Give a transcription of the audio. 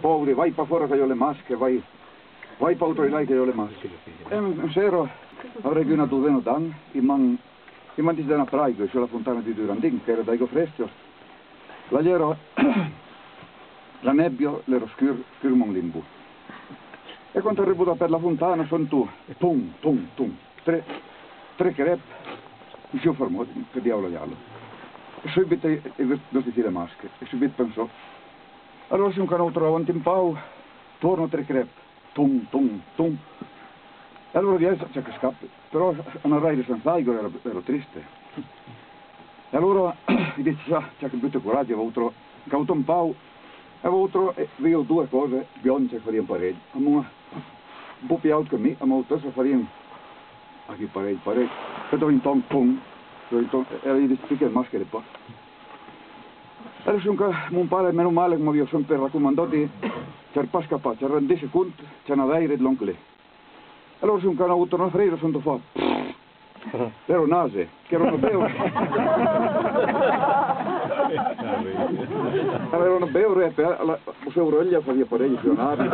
Poveri, vai pa fuori che io le masche, vai pa altro di là che io le masche. E un sera avrei una dovena dan, i man ti dà una praigo, sulla fontana di Durandin, che era dai fresco. La era la nebbia, l'ero scurmon limbu. E quando arrivo per la fontana sono tu, tum, tum, tum, tre crepe, mi sono fermato, che diavolo diavolo. E subito non si le masche, e subito penso, allora se un canale trovo avanti un po', torno tre crepe, tum, tum, tum. E allora di essa c'è che scappa, però una raide senza aigo ero triste. E allora mi dice, c'è che butto coraggio, avevo avuto un po', avevo avuto due cose bionde che farien pareggio. Un po' più alto che me, avevo avuto che farien anche pareggio. E dopo in ton, pum, e gli dice, perché le maschere qua? E adesso mio padre, meno male, come vi ho sempre raccomandato, c'è pas capace, c'era 10 secondi, c'è una d'aire di l'oncle. Allora se un cane ha avuto una frega, sono fatto. Ero nase, che erano beure. Erano beure, e la origlia faceva parecchio fionare.